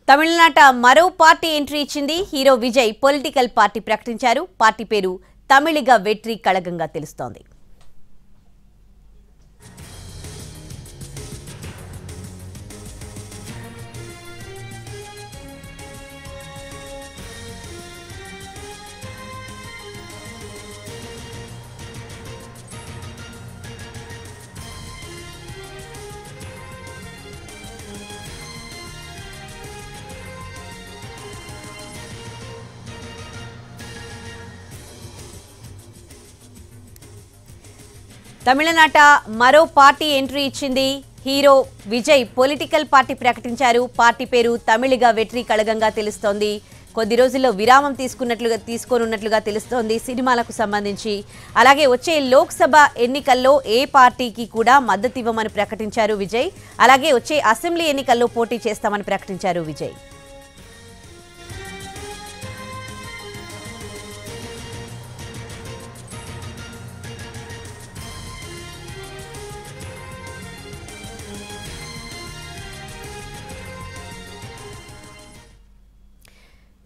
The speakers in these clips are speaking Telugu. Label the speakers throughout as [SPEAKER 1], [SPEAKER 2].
[SPEAKER 1] తమిళనాట మరో పార్టీ ఎంట్రీ ఇచ్చింది. హీరో విజయ్ పొలిటికల్ పార్టీ ప్రకటించారు. పార్టీ పేరు తమిళిగ వెట్రి కళగంగా తెలుస్తోంది. తమిళనాట మరో పార్టీ ఎంట్రీ ఇచ్చింది. హీరో విజయ్ పొలిటికల్ పార్టీ ప్రకటించారు. పార్టీ పేరు తమిళిగ వెట్రి కళగంగా తెలుస్తోంది. కొద్ది రోజుల్లో విరామం తీసుకోనున్నట్లుగా తెలుస్తోంది సినిమాలకు సంబంధించి. అలాగే వచ్చే లోక్సభ ఎన్నికల్లో ఏ పార్టీకి కూడా మద్దతు ఇవ్వమని ప్రకటించారు విజయ్. అలాగే వచ్చే అసెంబ్లీ ఎన్నికల్లో పోటీ చేస్తామని ప్రకటించారు విజయ్.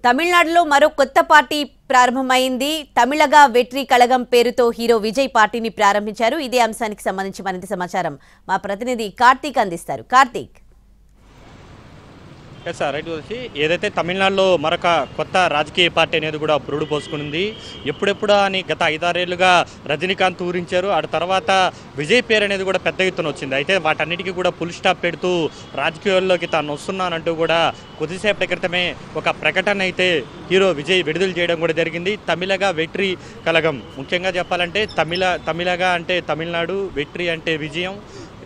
[SPEAKER 1] తమిళనాడులో మరో కొత్త పార్టీ ప్రారంభమైంది. తమిళగ వెట్రి కళగం పేరుతో హీరో విజయ్ పార్టీని ప్రారంభించారు. ఇదే అంశానికి సంబంధించి మరింత సమాచారం మా ప్రతినిధి కార్తీక్ అందిస్తారు. కార్తీక్.
[SPEAKER 2] సార్ రైట్ వచ్చి ఏదైతే తమిళనాడులో మరొక కొత్త రాజకీయ పార్టీ అనేది కూడా పురుడు పోసుకునింది. ఎప్పుడెప్పుడా అని గత 5-6 ఏళ్లుగా రజనీకాంత్ ఊరించారు. ఆ తర్వాత విజయ్ పేరు అనేది కూడా పెద్ద ఎత్తున వచ్చింది. అయితే వాటన్నిటికీ కూడా ఫుల్ స్టాప్ పెడుతూ రాజకీయాల్లోకి తాను వస్తున్నానంటూ కూడా కొద్దిసేపటి క్రితమే ఒక ప్రకటన అయితే హీరో విజయ్ విడుదల చేయడం కూడా జరిగింది. తమిళగ వెట్రి కళగం, ముఖ్యంగా చెప్పాలంటే తమిళగ అంటే తమిళనాడు, వెట్రి అంటే విజయం,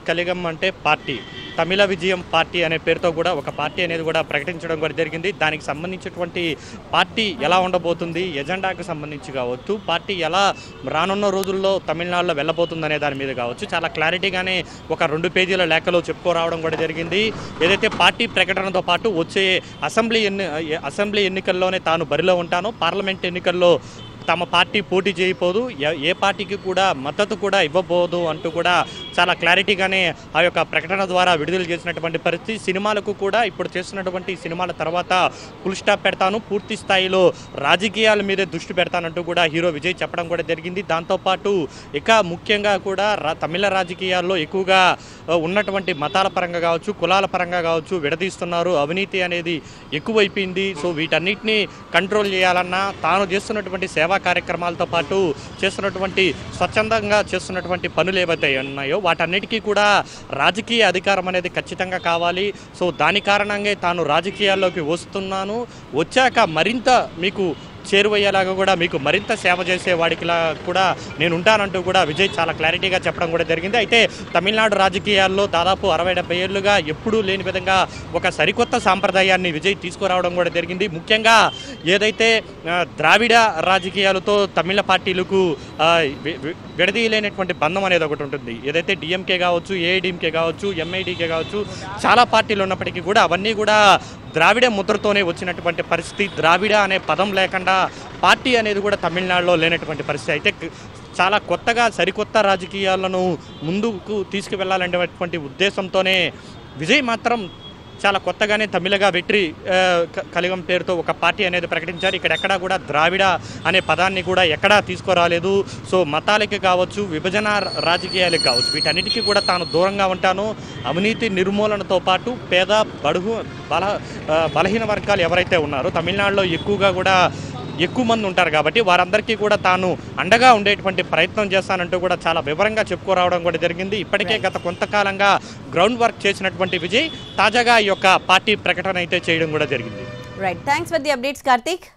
[SPEAKER 2] కళగం అంటే పార్టీ, తమిళ విజయం పార్టీ అనే పేరుతో కూడా ఒక పార్టీ అనేది కూడా ప్రకటించడం కూడా జరిగింది. దానికి సంబంధించినటువంటి పార్టీ ఎలా ఉండబోతుంది, ఎజెండాకు సంబంధించి కావచ్చు, పార్టీ ఎలా రానున్న రోజుల్లో తమిళనాడులో వెళ్ళబోతుంది అనే దాని మీద కావచ్చు చాలా క్లారిటీగానే ఒక 2 పేజీల లేఖలో చెప్పుకోరావడం కూడా జరిగింది. ఏదైతే పార్టీ ప్రకటనతో పాటు వచ్చే అసెంబ్లీ ఎన్నికల్లోనే తాను బరిలో ఉంటానో, పార్లమెంట్ ఎన్నికల్లో తమ పార్టీ పోటీ చేయబోదు, ఏ పార్టీకి కూడా మద్దతు కూడా ఇవ్వబోదు అంటూ కూడా చాలా క్లారిటీగానే ఆ యొక్క ప్రకటన ద్వారా విడుదల చేసినటువంటి పరిస్థితి. సినిమాలకు కూడా ఇప్పుడు చేస్తున్నటువంటి సినిమాల తర్వాత ఫుల్ స్టాప్ పెడతాను, పూర్తి స్థాయిలో రాజకీయాల మీదే దృష్టి పెడతానంటూ కూడా హీరో విజయ్ చెప్పడం కూడా జరిగింది. దాంతోపాటు ఇక ముఖ్యంగా కూడా తమిళ రాజకీయాల్లో ఎక్కువగా ఉన్నటువంటి మతాల పరంగా కావచ్చు, కులాల పరంగా కావచ్చు విడదీస్తున్నారు, అవినీతి అనేది ఎక్కువైపోయింది. సో వీటన్నిటిని కంట్రోల్ చేయాలన్నా తాను చేస్తున్నటువంటి సేవా కార్యక్రమాలతో పాటు చేస్తున్నటువంటి స్వచ్ఛందంగా చేస్తున్నటువంటి పనులు ఏవైతే ఉన్నాయో వాటన్నిటికీ కూడా రాజకీయ అధికారం అనేది ఖచ్చితంగా కావాలి. సో దాని కారణంగా తాను రాజకీయాల్లోకి వస్తున్నాను, వచ్చాక మరింత మీకు చేరువయ్యేలాగా కూడా మీకు మరింత సేవ చేసే వాడికిలా కూడా నేను ఉంటానంటూ కూడా విజయ్ చాలా క్లారిటీగా చెప్పడం కూడా జరిగింది. అయితే తమిళనాడు రాజకీయాల్లో దాదాపు 60-70 ఏళ్లుగా ఎప్పుడూ లేని విధంగా ఒక సరికొత్త సాంప్రదాయాన్ని విజయ్ తీసుకురావడం కూడా జరిగింది. ముఖ్యంగా ఏదైతే ద్రావిడ రాజకీయాలతో తమిళ పార్టీలకు విడదీయలేనటువంటి బంధం అనేది ఒకటి ఉంటుంది. ఏదైతే డిఎంకే కావచ్చు, ఏఐడిఎంకే కావచ్చు, ఎంఐడికే కావచ్చు, చాలా పార్టీలు ఉన్నప్పటికీ కూడా అవన్నీ కూడా ద్రావిడ ముద్రతోనే వచ్చినటువంటి పరిస్థితి. ద్రావిడ అనే పదం లేకుండా పార్టీ అనేది కూడా తమిళనాడులో లేనటువంటి పరిస్థితి. అయితే చాలా కొత్తగా సరికొత్త రాజకీయాలను ముందుకు తీసుకువెళ్ళాలనేటువంటి ఉద్దేశంతోనే విజయ్ మాత్రం చాలా కొత్తగానే తమిళగ వెట్రి కళగం పేరుతో ఒక పార్టీ అనేది ప్రకటించారు. ఇక్కడ ఎక్కడా కూడా ద్రావిడ అనే పదాన్ని కూడా ఎక్కడా తీసుకురాలేదు. సో మతాలకి కావచ్చు, విభజన రాజకీయాలకు కావచ్చు, వీటన్నిటికీ కూడా తాను దూరంగా ఉంటాను, అవినీతి నిర్మూలనతో పాటు పేద బడుగు బలహీన వర్గాలు ఎవరైతే ఉన్నారో తమిళనాడులో ఎక్కువ మంది ఉంటారు కాబట్టి వారందరికీ కూడా తాను అండగా ఉండేటువంటి ప్రయత్నం చేస్తానంటూ కూడా చాలా వివరంగా చెప్పుకోరావడం కూడా జరిగింది. ఇప్పటికే గత కొంతకాలంగా గ్రౌండ్ వర్క్ చేసినటువంటి విజయ్ తాజాగా ఈ యొక్క పార్టీ ప్రకటన అయితే చేయడం కూడా జరిగింది.
[SPEAKER 1] Right, thanks for the updates Karthik.